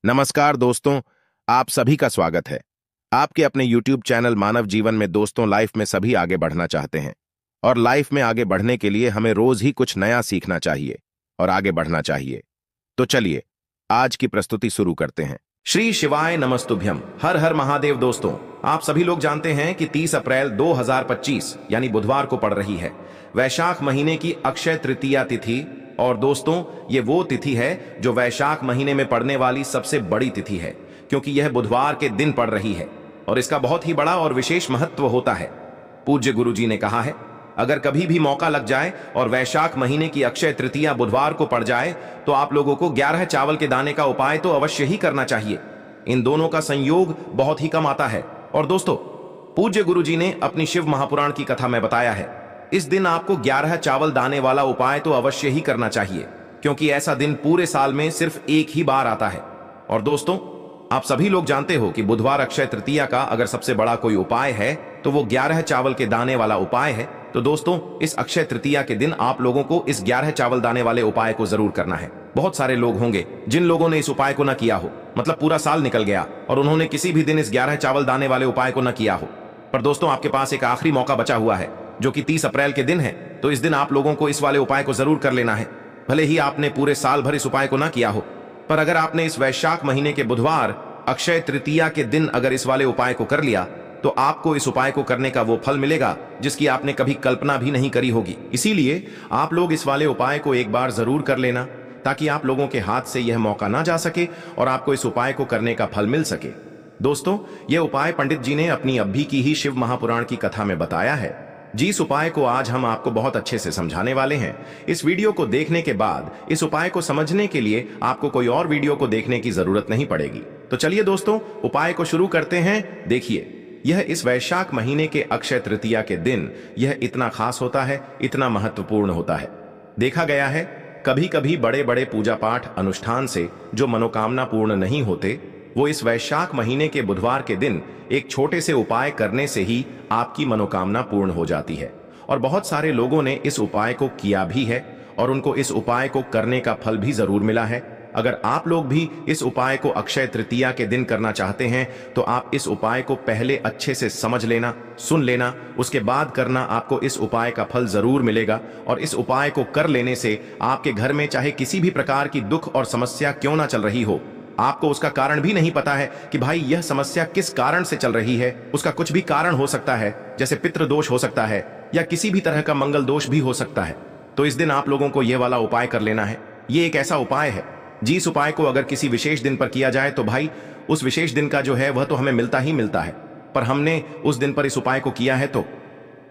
नमस्कार दोस्तों, आप सभी का स्वागत है। आपके अपने YouTube चैनल मानव जीवन में दोस्तों, लाइफ में सभी आगे बढ़ना चाहते हैं और लाइफ में आगे बढ़ने के लिए हमें रोज ही कुछ नया सीखना चाहिए और आगे बढ़ना चाहिए। तो चलिए आज की प्रस्तुति शुरू करते हैं। श्री शिवाय नमस्तुभ्यम, हर हर महादेव। दोस्तों, आप सभी लोग जानते हैं कि 30 अप्रैल 2025 यानी बुधवार को पड़ रही है वैशाख महीने की अक्षय तृतीया तिथि। और दोस्तों, ये वो तिथि है जो वैशाख महीने में पड़ने वाली सबसे बड़ी तिथि है, क्योंकि यह बुधवार के दिन पड़ रही है और इसका बहुत ही बड़ा और विशेष महत्व होता है। पूज्य गुरु जी ने कहा है, अगर कभी भी मौका लग जाए और वैशाख महीने की अक्षय तृतीया बुधवार को पड़ जाए तो आप लोगों को 11 चावल के दाने का उपाय तो अवश्य ही करना चाहिए। इन दोनों का संयोग बहुत ही कम आता है। और दोस्तों, पूज्य गुरु जी ने अपनी शिव महापुराण की कथा में बताया है, इस दिन आपको 11 चावल दाने वाला उपाय तो अवश्य ही करना चाहिए, क्योंकि ऐसा दिन पूरे साल में सिर्फ एक ही बार आता है। और दोस्तों, आप सभी लोग जानते हो कि बुधवार अक्षय तृतीया का अगर सबसे बड़ा कोई उपाय है तो वो 11 चावल के दाने वाला उपाय है। तो दोस्तों, इस अक्षय तृतीया के दिन आप लोगों को इस 11 चावल दाने वाले उपाय को जरूर करना है। बहुत सारे लोग होंगे जिन लोगों ने इस उपाय को न किया हो, मतलब पूरा साल निकल गया और उन्होंने किसी भी दिन इस 11 चावल दाने वाले उपाय को न किया हो। पर दोस्तों, आपके पास एक आखिरी मौका बचा हुआ है जो कि 30 अप्रैल के दिन है। तो इस दिन आप लोगों को इस वाले उपाय को जरूर कर लेना है। भले ही आपने पूरे साल भर इस उपाय को ना किया हो, पर अगर आपने इस वैशाख महीने के बुधवार अक्षय तृतीया के दिन अगर इस वाले उपाय को कर लिया तो आपको इस उपाय को करने का वो फल मिलेगा जिसकी आपने कभी कल्पना भी नहीं करी होगी। इसीलिए आप लोग इस वाले उपाय को एक बार जरूर कर लेना, ताकि आप लोगों के हाथ से यह मौका ना जा सके और आपको इस उपाय को करने का फल मिल सके। दोस्तों, यह उपाय पंडित जी ने अपनी अभी की ही शिव महापुराण की कथा में बताया है। जिस उपाय को आज हम आपको बहुत अच्छे से समझाने वाले हैं, इस वीडियो को देखने के बाद इस उपाय को समझने के लिए आपको कोई और वीडियो को देखने की जरूरत नहीं पड़ेगी। तो चलिए दोस्तों, उपाय को शुरू करते हैं। देखिए, यह इस वैशाख महीने के अक्षय तृतीया के दिन यह इतना खास होता है, इतना महत्वपूर्ण होता है। देखा गया है कभी कभी बड़े बड़े पूजा पाठ अनुष्ठान से जो मनोकामना पूर्ण नहीं होते, वो इस वैशाख महीने के बुधवार के दिन एक छोटे से उपाय करने से ही आपकी मनोकामना पूर्ण हो जाती है। और बहुत सारे लोगों ने इस उपाय को किया भी है और उनको इस उपाय को करने का फल भी जरूर मिला है। अगर आप लोग भी इस उपाय को अक्षय तृतीया के दिन करना चाहते हैं तो आप इस उपाय को पहले अच्छे से समझ लेना, सुन लेना, उसके बाद करना। आपको इस उपाय का फल जरूर मिलेगा। और इस उपाय को कर लेने से आपके घर में चाहे किसी भी प्रकार की दुख और समस्या क्यों ना चल रही हो, आपको उसका कारण भी नहीं पता है कि भाई यह समस्या किस कारण से चल रही है, उसका कुछ भी कारण हो सकता है, जैसे पितृ दोष हो सकता है या किसी भी तरह का मंगल दोष भी हो सकता है। तो इस दिन आप लोगों को यह वाला उपाय कर लेना है। ये एक ऐसा उपाय है जिस उपाय को अगर किसी विशेष दिन पर किया जाए तो भाई उस विशेष दिन का जो है वह तो हमें मिलता ही मिलता है, पर हमने उस दिन पर इस उपाय को किया है तो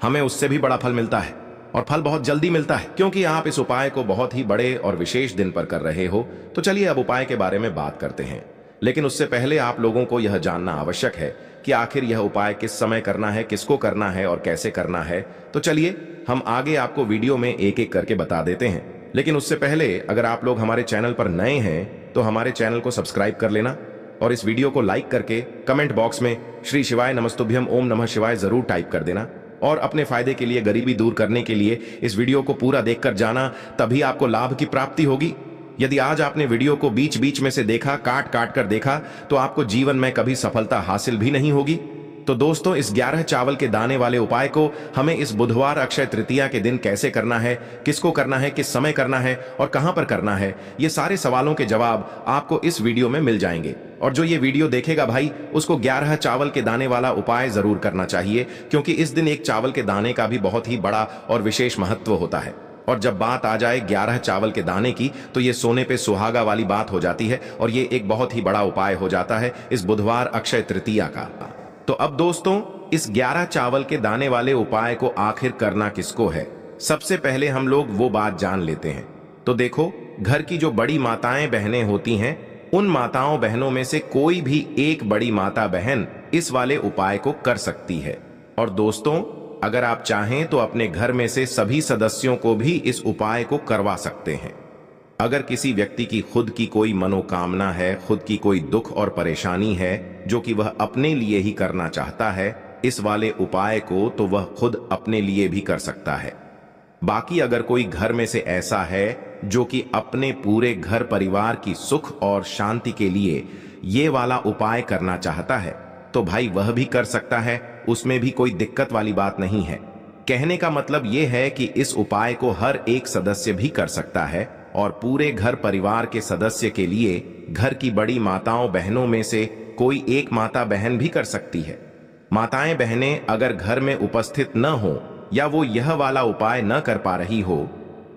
हमें उससे भी बड़ा फल मिलता है और फल बहुत जल्दी मिलता है, क्योंकि आप इस उपाय को बहुत ही बड़े और विशेष दिन पर कर रहे हो। तो चलिए अब उपाय के बारे में बात करते हैं, लेकिन उससे पहले आप लोगों को यह जानना आवश्यक है कि आखिर यह उपाय किस समय करना है, किसको करना है और कैसे करना है। तो चलिए हम आगे आपको वीडियो में एक एक करके बता देते हैं। लेकिन उससे पहले अगर आप लोग हमारे चैनल पर नए हैं तो हमारे चैनल को सब्सक्राइब कर लेना और इस वीडियो को लाइक करके कमेंट बॉक्स में श्री शिवाय नमस्तुभ्यम ओम नमः शिवाय जरूर टाइप कर देना। और अपने फायदे के लिए, गरीबी दूर करने के लिए इस वीडियो को पूरा देखकर जाना, तभी आपको लाभ की प्राप्ति होगी। यदि आज आपने वीडियो को बीच बीच में से देखा, काट काट कर देखा, तो आपको जीवन में कभी सफलता हासिल भी नहीं होगी। तो दोस्तों, इस 11 चावल के दाने वाले उपाय को हमें इस बुधवार अक्षय तृतीया के दिन कैसे करना है, किसको करना है, किस समय करना है और कहां पर करना है, ये सारे सवालों के जवाब आपको इस वीडियो में मिल जाएंगे। और जो ये वीडियो देखेगा भाई, उसको 11 चावल के दाने वाला उपाय जरूर करना चाहिए, क्योंकि इस दिन एक चावल के दाने का भी बहुत ही बड़ा और विशेष महत्व होता है। और जब बात आ जाए 11 चावल के दाने की, तो ये सोने पे सुहागा वाली बात हो जाती है और ये एक बहुत ही बड़ा उपाय हो जाता है इस बुधवार अक्षय तृतीया का। तो अब दोस्तों, इस 11 चावल के दाने वाले उपाय को आखिर करना किसको है, सबसे पहले हम लोग वो बात जान लेते हैं। तो देखो, घर की जो बड़ी माताएं बहनें होती हैं, उन माताओं बहनों में से कोई भी एक बड़ी माता बहन इस वाले उपाय को कर सकती है। और दोस्तों, अगर आप चाहें तो अपने घर में से सभी सदस्यों को भी इस उपाय को करवा सकते हैं। अगर किसी व्यक्ति की खुद की कोई मनोकामना है, खुद की कोई दुख और परेशानी है जो कि वह अपने लिए ही करना चाहता है इस वाले उपाय को, तो वह खुद अपने लिए भी कर सकता है। बाकी अगर कोई घर में से ऐसा है जो कि अपने पूरे घर परिवार की सुख और शांति के लिए ये वाला उपाय करना चाहता है तो भाई वह भी कर सकता है, उसमें भी कोई दिक्कत वाली बात नहीं है। कहने का मतलब ये है कि इस उपाय को हर एक सदस्य भी कर सकता है और पूरे घर परिवार के सदस्य के लिए घर की बड़ी माताओं बहनों में से कोई एक माता बहन भी कर सकती है। माताएं बहनें अगर घर में उपस्थित न हो या वो यह वाला उपाय न कर पा रही हो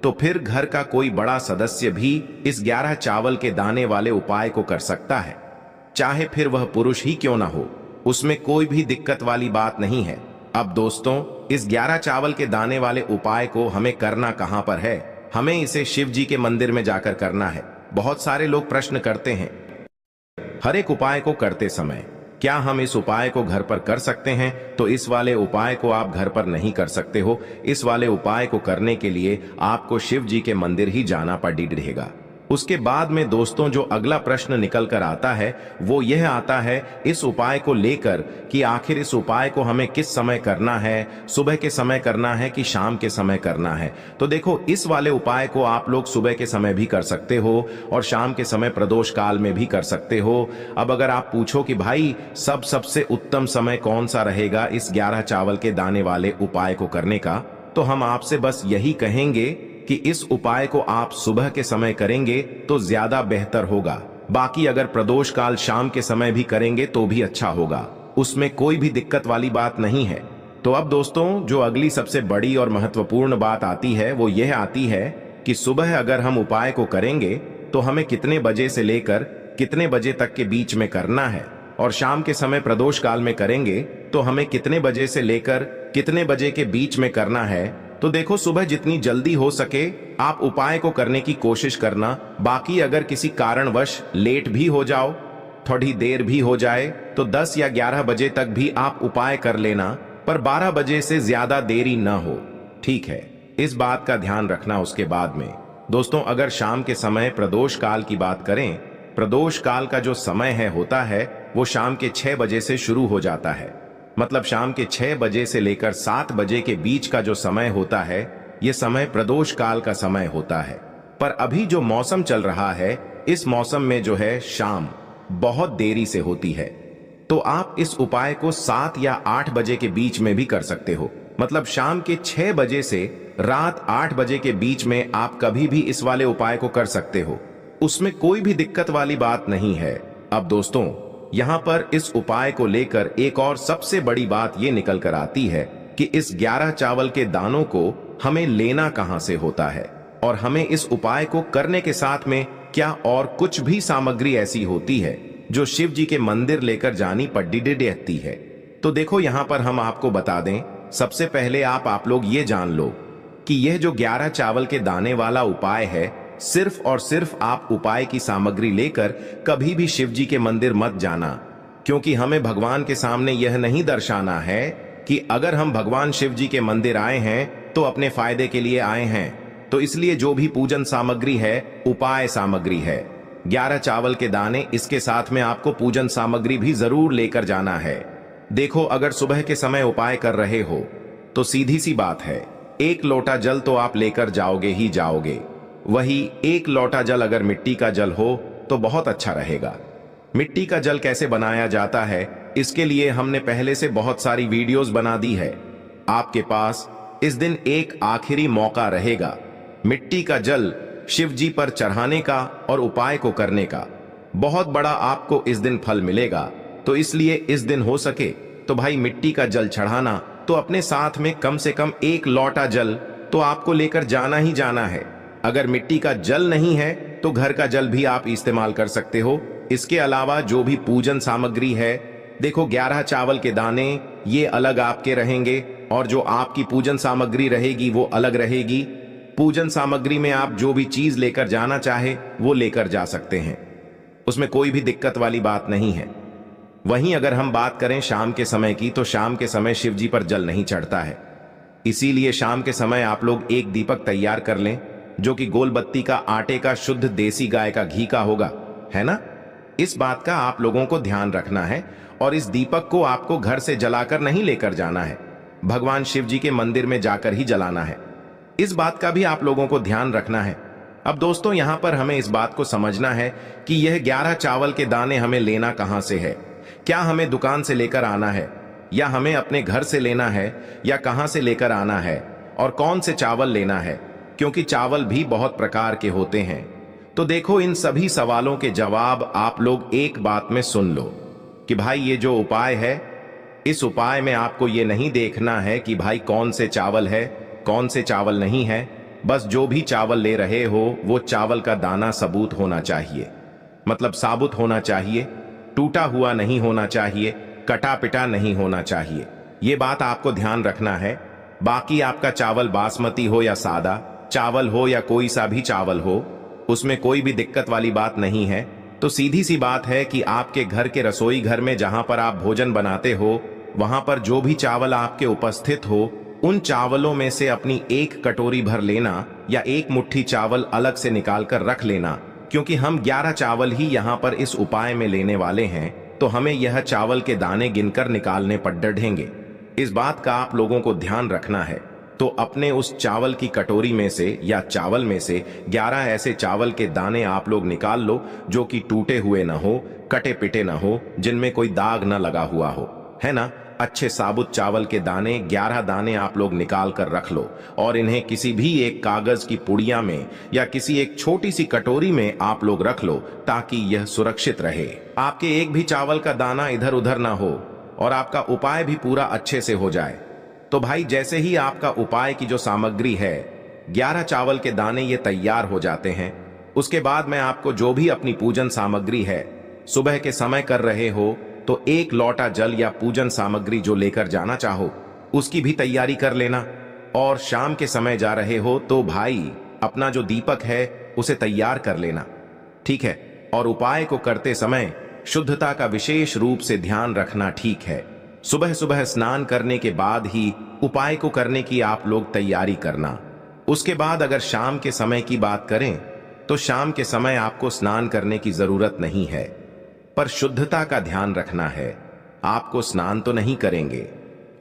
तो फिर घर का कोई बड़ा सदस्य भी इस 11 चावल के दाने वाले उपाय को कर सकता है, चाहे फिर वह पुरुष ही क्यों ना हो, उसमें कोई भी दिक्कत वाली बात नहीं है। अब दोस्तों, इस 11 चावल के दाने वाले उपाय को हमें करना कहां पर है? हमें इसे शिव जी के मंदिर में जाकर करना है। बहुत सारे लोग प्रश्न करते हैं हर एक उपाय को करते समय क्या हम इस उपाय को घर पर कर सकते हैं? तो इस वाले उपाय को आप घर पर नहीं कर सकते हो। इस वाले उपाय को करने के लिए आपको शिव जी के मंदिर ही जाना पड़ेगा। उसके बाद में दोस्तों जो अगला प्रश्न निकल कर आता है वो यह आता है इस उपाय को लेकर कि आखिर इस उपाय को हमें किस समय करना है, सुबह के समय करना है कि शाम के समय करना है? तो देखो, इस वाले उपाय को आप लोग सुबह के समय भी कर सकते हो और शाम के समय प्रदोष काल में भी कर सकते हो। अब अगर आप पूछो कि भाई सबसे उत्तम समय कौन सा रहेगा इस 11 चावल के दाने वाले उपाय को करने का, तो हम आपसे बस यही कहेंगे कि इस उपाय को आप सुबह के समय करेंगे तो ज्यादा बेहतर होगा। बाकी अगर प्रदोष काल शाम के समय भी करेंगे तो भी अच्छा होगा, उसमें कोई भी दिक्कत वाली बात नहीं है। तो अब दोस्तों जो अगली सबसे बड़ी और महत्वपूर्ण बात आती है वो यह आती है कि सुबह अगर हम उपाय को करेंगे तो हमें कितने बजे से लेकर कितने बजे तक के बीच में करना है, और शाम के समय प्रदोष काल में करेंगे तो हमें कितने बजे से लेकर कितने बजे के बीच में करना है। तो देखो, सुबह जितनी जल्दी हो सके आप उपाय को करने की कोशिश करना। बाकी अगर किसी कारणवश लेट भी हो जाओ, थोड़ी देर भी हो जाए, तो 10 या 11 बजे तक भी आप उपाय कर लेना, पर 12 बजे से ज्यादा देरी ना हो, ठीक है? इस बात का ध्यान रखना। उसके बाद में दोस्तों अगर शाम के समय प्रदोष काल की बात करें, प्रदोष काल का जो समय होता है वो शाम के 6 बजे से शुरू हो जाता है। मतलब शाम के 6 बजे से लेकर 7 बजे के बीच का जो समय होता है ये समय प्रदोष काल का समय होता है। पर अभी जो मौसम चल रहा है इस मौसम में जो है शाम बहुत देरी से होती है, तो आप इस उपाय को 7 या 8 बजे के बीच में भी कर सकते हो। मतलब शाम के 6 बजे से रात 8 बजे के बीच में आप कभी भी इस वाले उपाय को कर सकते हो, उसमें कोई भी दिक्कत वाली बात नहीं है। अब दोस्तों यहाँ पर इस उपाय को लेकर एक और सबसे बड़ी बात ये निकल कर आती है कि इस 11 चावल के दानों को हमें लेना कहां से होता है, और हमें इस उपाय को करने के साथ में क्या और कुछ भी सामग्री ऐसी होती है जो शिव जी के मंदिर लेकर जानी पड़ती है। तो देखो यहाँ पर हम आपको बता दें, सबसे पहले आप लोग ये जान लो कि यह जो 11 चावल के दाने वाला उपाय है, सिर्फ और सिर्फ आप उपाय की सामग्री लेकर कभी भी शिव जी के मंदिर मत जाना, क्योंकि हमें भगवान के सामने यह नहीं दर्शाना है कि अगर हम भगवान शिव जी के मंदिर आए हैं तो अपने फायदे के लिए आए हैं। तो इसलिए जो भी पूजन सामग्री है उपाय सामग्री है, 11 चावल के दाने, इसके साथ में आपको पूजन सामग्री भी जरूर लेकर जाना है। देखो, अगर सुबह के समय उपाय कर रहे हो तो सीधी सी बात है, 1 लोटा जल तो आप लेकर जाओगे ही जाओगे। वही 1 लोटा जल अगर मिट्टी का जल हो तो बहुत अच्छा रहेगा। मिट्टी का जल कैसे बनाया जाता है इसके लिए हमने पहले से बहुत सारी वीडियोस बना दी है। आपके पास इस दिन एक आखिरी मौका रहेगा मिट्टी का जल शिव जी पर चढ़ाने का और उपाय को करने का। बहुत बड़ा आपको इस दिन फल मिलेगा, तो इसलिए इस दिन हो सके तो भाई मिट्टी का जल चढ़ाना, तो अपने साथ में कम से कम 1 लोटा जल तो आपको लेकर जाना ही जाना है। अगर मिट्टी का जल नहीं है तो घर का जल भी आप इस्तेमाल कर सकते हो। इसके अलावा जो भी पूजन सामग्री है, देखो 11 चावल के दाने ये अलग आपके रहेंगे और जो आपकी पूजन सामग्री रहेगी वो अलग रहेगी। पूजन सामग्री में आप जो भी चीज लेकर जाना चाहे वो लेकर जा सकते हैं, उसमें कोई भी दिक्कत वाली बात नहीं है। वहीं अगर हम बात करें शाम के समय की, तो शाम के समय शिव जी पर जल नहीं चढ़ता है, इसीलिए शाम के समय आप लोग एक दीपक तैयार कर लें जो कि गोल बत्ती का आटे का शुद्ध देसी गाय का घी का होगा, है ना? इस बात का आप लोगों को ध्यान रखना है, और इस दीपक को आपको घर से जलाकर नहीं लेकर जाना है, भगवान शिव जी के मंदिर में जाकर ही जलाना है। इस बात का भी आप लोगों को ध्यान रखना है। अब दोस्तों यहां पर हमें इस बात को समझना है कि यह 11 चावल के दाने हमें लेना कहां से है। क्या हमें दुकान से लेकर आना है, या हमें अपने घर से लेना है, या कहां से लेकर आना है, और कौन से चावल लेना है, क्योंकि चावल भी बहुत प्रकार के होते हैं। तो देखो, इन सभी सवालों के जवाब आप लोग एक बात में सुन लो कि भाई ये जो उपाय है, इस उपाय में आपको ये नहीं देखना है कि भाई कौन से चावल है, कौन से चावल नहीं है। बस जो भी चावल ले रहे हो वो चावल का दाना सबूत होना चाहिए, मतलब साबुत होना चाहिए, टूटा हुआ नहीं होना चाहिए, कटा पिटा नहीं होना चाहिए। ये बात आपको ध्यान रखना है। बाकी आपका चावल बासमती हो या सादा चावल हो या कोई सा भी चावल हो, उसमें कोई भी दिक्कत वाली बात नहीं है। तो सीधी सी बात है कि आपके घर के रसोई घर में जहां पर आप भोजन बनाते हो, वहां पर जो भी चावल आपके उपस्थित हो, उन चावलों में से अपनी एक कटोरी भर लेना या एक मुट्ठी चावल अलग से निकाल कर रख लेना, क्योंकि हम 11 चावल ही यहां पर इस उपाय में लेने वाले हैं। तो हमें यह चावल के दाने गिनकर निकालने पर डढ़ेंगे। इस बात का आप लोगों को ध्यान रखना है। तो अपने उस चावल की कटोरी में से या चावल में से 11 ऐसे चावल के दाने आप लोग निकाल लो जो कि टूटे हुए ना हो, कटे पिटे ना हो, जिनमें कोई दाग ना लगा हुआ हो, है ना। अच्छे साबुत चावल के दाने 11 दाने आप लोग निकाल कर रख लो और इन्हें किसी भी एक कागज की पुड़िया में या किसी एक छोटी सी कटोरी में आप लोग रख लो, ताकि यह सुरक्षित रहे। आपके एक भी चावल का दाना इधर उधर ना हो और आपका उपाय भी पूरा अच्छे से हो जाए। तो भाई जैसे ही आपका उपाय की जो सामग्री है, 11 चावल के दाने ये तैयार हो जाते हैं, उसके बाद मैं आपको जो भी अपनी पूजन सामग्री है, सुबह के समय कर रहे हो तो एक लोटा जल या पूजन सामग्री जो लेकर जाना चाहो उसकी भी तैयारी कर लेना। और शाम के समय जा रहे हो तो भाई अपना जो दीपक है उसे तैयार कर लेना, ठीक है। और उपाय को करते समय शुद्धता का विशेष रूप से ध्यान रखना, ठीक है। सुबह सुबह स्नान करने के बाद ही उपाय को करने की आप लोग तैयारी करना। उसके बाद अगर शाम के समय की बात करें तो शाम के समय आपको स्नान करने की जरूरत नहीं है, पर शुद्धता का ध्यान रखना है। आपको स्नान तो नहीं करेंगे,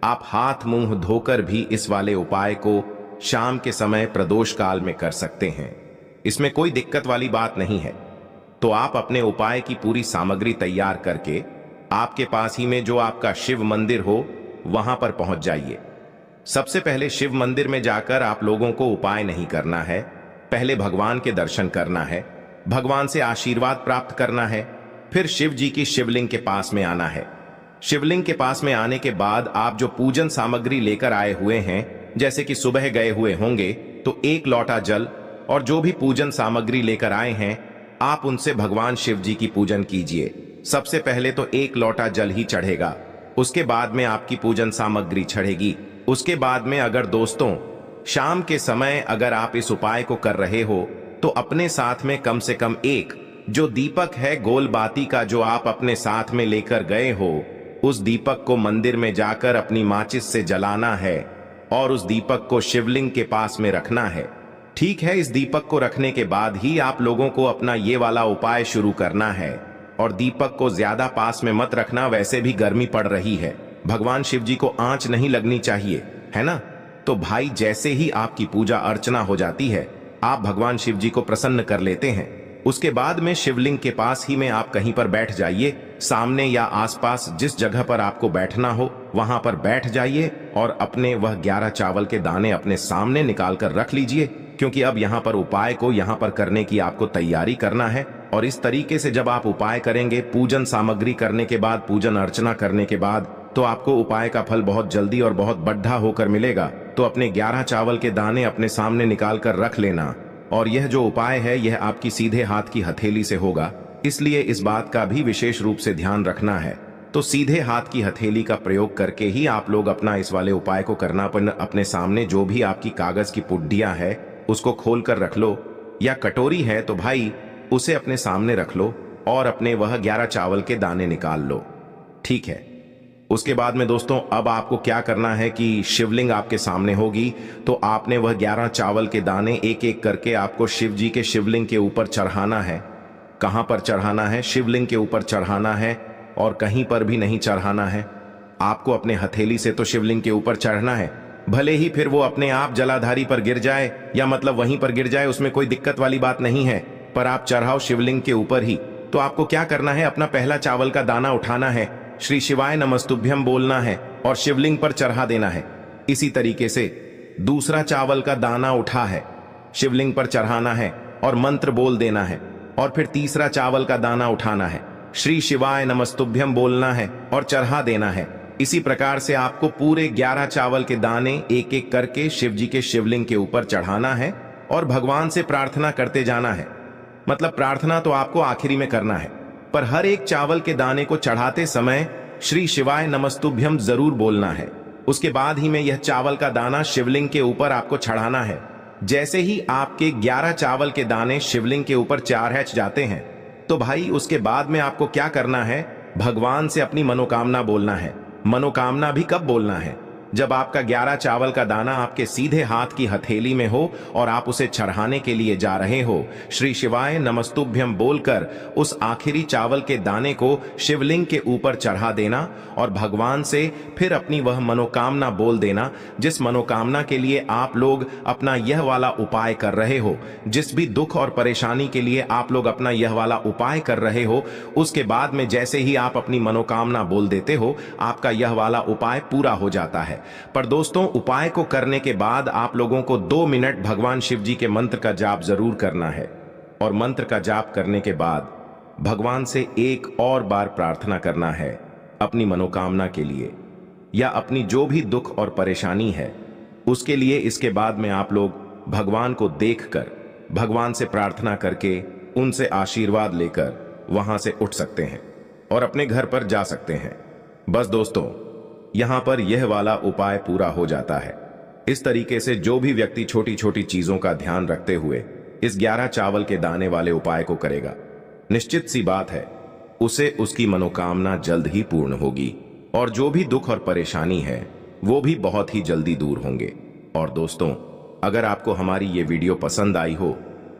आप हाथ मुंह धोकर भी इस वाले उपाय को शाम के समय प्रदोष काल में कर सकते हैं। इसमें कोई दिक्कत वाली बात नहीं है। तो आप अपने उपाय की पूरी सामग्री तैयार करके आपके पास ही में जो आपका शिव मंदिर हो वहां पर पहुंच जाइए। सबसे पहले शिव मंदिर में जाकर आप लोगों को उपाय नहीं करना है, पहले भगवान के दर्शन करना है, भगवान से आशीर्वाद प्राप्त करना है, फिर शिव जी की शिवलिंग के पास में आना है। शिवलिंग के पास में आने के बाद आप जो पूजन सामग्री लेकर आए हुए हैं, जैसे कि सुबह गए हुए होंगे तो एक लोटा जल और जो भी पूजन सामग्री लेकर आए हैं, आप उनसे भगवान शिव जी की पूजन कीजिए। सबसे पहले तो एक लोटा जल ही चढ़ेगा, उसके बाद में आपकी पूजन सामग्री चढ़ेगी। उसके बाद में अगर दोस्तों शाम के समय अगर आप इस उपाय को कर रहे हो तो अपने साथ में कम से कम एक जो दीपक है गोल बाती का जो आप अपने साथ में लेकर गए हो, उस दीपक को मंदिर में जाकर अपनी माचिस से जलाना है और उस दीपक को शिवलिंग के पास में रखना है, ठीक है। इस दीपक को रखने के बाद ही आप लोगों को अपना ये वाला उपाय शुरू करना है। और दीपक को ज्यादा पास में मत रखना, वैसे भी गर्मी पड़ रही है, भगवान शिव जी को आंच नहीं लगनी चाहिए, है ना। तो भाई जैसे ही आपकी पूजा अर्चना हो जाती है, आप भगवान शिव जी को प्रसन्न कर लेते हैं। उसके बाद में शिवलिंग के पास ही में आप कहीं पर बैठ जाइए, सामने या आसपास जिस जगह पर आपको बैठना हो वहां पर बैठ जाइए और अपने वह 11 चावल के दाने अपने सामने निकाल कर रख लीजिए, क्योंकि अब यहाँ पर उपाय को यहाँ पर करने की आपको तैयारी करना है। और इस तरीके से जब आप उपाय करेंगे, पूजन सामग्री करने के बाद, पूजन अर्चना करने के बाद, तो आपको उपाय का फल बहुत जल्दी और बहुत बढ़ा होकर मिलेगा। तो अपने 11 चावल के दाने अपने सामने निकाल कर रख लेना। और यह जो उपाय है यह आपकी सीधे हाथ की हथेली से होगा, इसलिए इस बात का भी विशेष रूप से ध्यान रखना है। तो सीधे हाथ की हथेली का प्रयोग करके ही आप लोग अपना इस वाले उपाय को करना। पर अपने सामने जो भी आपकी कागज की पुड्डियां है उसको खोल कर रख लो, या कटोरी है तो भाई उसे अपने सामने रख लो और अपने वह 11 चावल के दाने निकाल लो, ठीक है। उसके बाद में दोस्तों अब आपको क्या करना है कि शिवलिंग आपके सामने होगी, तो आपने वह 11 चावल के दाने एक एक करके आपको शिव जी के शिवलिंग के ऊपर चढ़ाना है। कहां पर चढ़ाना है? शिवलिंग के ऊपर चढ़ाना है और कहीं पर भी नहीं चढ़ाना है। आपको अपने हथेली से तो शिवलिंग के ऊपर चढ़ना है, भले ही फिर वो अपने आप जलाधारी पर गिर जाए या मतलब वहीं पर गिर जाए, उसमें कोई दिक्कत वाली बात नहीं है, पर आप चढ़ाओ शिवलिंग के ऊपर ही। तो आपको क्या करना है, अपना पहला चावल का दाना उठाना है, श्री शिवाय नमस्तुभ्यम बोलना है और शिवलिंग पर चढ़ा देना है। इसी तरीके से दूसरा चावल का दाना उठा है, शिवलिंग पर चढ़ाना है और मंत्र बोल देना है। और फिर तीसरा चावल का दाना उठाना है, श्री शिवाय नमस्तुभ्यम बोलना है और चढ़ा देना है। इसी प्रकार से आपको पूरे 11 चावल के दाने एक एक करके शिव जी के शिवलिंग के ऊपर चढ़ाना है और भगवान से प्रार्थना करते जाना है। मतलब प्रार्थना तो आपको आखिरी में करना है, पर हर एक चावल के दाने को चढ़ाते समय श्री शिवाय नमस्तुभ्यम जरूर बोलना है। उसके बाद ही में यह चावल का दाना शिवलिंग के ऊपर आपको चढ़ाना है। जैसे ही आपके 11 चावल के दाने शिवलिंग के ऊपर चढ़ जाते हैं, तो भाई उसके बाद में आपको क्या करना है, भगवान से अपनी मनोकामना बोलना है। मनोकामना भी कब बोलना है, जब आपका 11 चावल का दाना आपके सीधे हाथ की हथेली में हो और आप उसे चढ़ाने के लिए जा रहे हो। श्री शिवाय नमस्तुभ्यम बोलकर उस आखिरी चावल के दाने को शिवलिंग के ऊपर चढ़ा देना और भगवान से फिर अपनी वह मनोकामना बोल देना, जिस मनोकामना के लिए आप लोग अपना यह वाला उपाय कर रहे हो, जिस भी दुख और परेशानी के लिए आप लोग अपना यह वाला उपाय कर रहे हो। उसके बाद में जैसे ही आप अपनी मनोकामना बोल देते हो, आपका यह वाला उपाय पूरा हो जाता है। पर दोस्तों, उपाय को करने के बाद आप लोगों को 2 मिनट भगवान शिव जी के मंत्र का जाप जरूर करना है और मंत्र का जाप करने के बाद भगवान से एक और बार प्रार्थना करना है अपनी मनोकामना के लिए या अपनी जो भी दुख और परेशानी है उसके लिए। इसके बाद में आप लोग भगवान को देखकर, भगवान से प्रार्थना करके, उनसे आशीर्वाद लेकर वहां से उठ सकते हैं और अपने घर पर जा सकते हैं। बस दोस्तों, यहां पर यह वाला उपाय पूरा हो जाता है। इस तरीके से जो भी व्यक्ति छोटी छोटी चीजों का ध्यान रखते हुए इस 11 चावल के दाने वाले उपाय को करेगा, निश्चित सी बात है उसे उसकी मनोकामना जल्द ही पूर्ण होगी और जो भी दुख और परेशानी है वो भी बहुत ही जल्दी दूर होंगे। और दोस्तों, अगर आपको हमारी ये वीडियो पसंद आई हो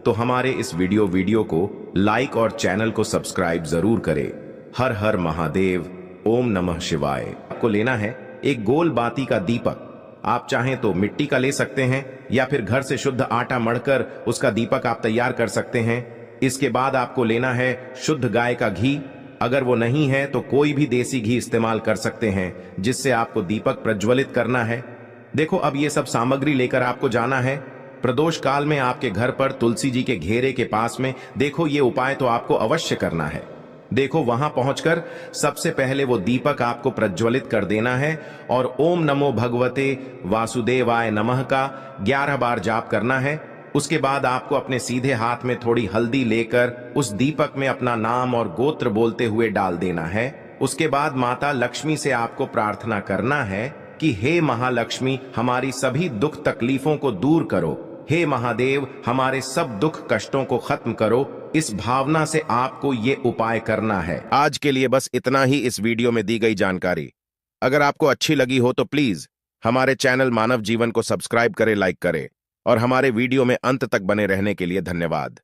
तो हमारे इस वीडियो को लाइक और चैनल को सब्सक्राइब जरूर करें। हर हर महादेव, ओम नमः शिवाय। आपको लेना है एक गोल बाती का दीपक। आप चाहें तो मिट्टी का ले सकते हैं या फिर घर से शुद्ध आटा मढ़कर उसका दीपक आप तैयार कर सकते हैं। इसके बाद आपको लेना है शुद्ध गाय का घी। अगर वो नहीं है तो कोई भी देसी घी इस्तेमाल कर सकते हैं, जिससे आपको दीपक प्रज्वलित करना है। देखो, अब ये सब सामग्री लेकर आपको जाना है प्रदोष काल में आपके घर पर तुलसी जी के घेरे के पास में। देखो, ये उपाय तो आपको अवश्य करना है। देखो, वहां पहुंचकर सबसे पहले वो दीपक आपको प्रज्वलित कर देना है और ओम नमो भगवते वासुदेवाय नमः का 11 बार जाप करना है। उसके बाद आपको अपने सीधे हाथ में थोड़ी हल्दी लेकर उस दीपक में अपना नाम और गोत्र बोलते हुए डाल देना है। उसके बाद माता लक्ष्मी से आपको प्रार्थना करना है कि हे महालक्ष्मी, हमारी सभी दुख तकलीफों को दूर करो। हे महादेव, हमारे सब दुख कष्टों को खत्म करो। इस भावना से आपको ये उपाय करना है। आज के लिए बस इतना ही इस वीडियो में दी गई जानकारी। अगर आपको अच्छी लगी हो तो प्लीज हमारे चैनल मानव जीवन को सब्सक्राइब करें, लाइक करें और हमारे वीडियो में अंत तक बने रहने के लिए धन्यवाद।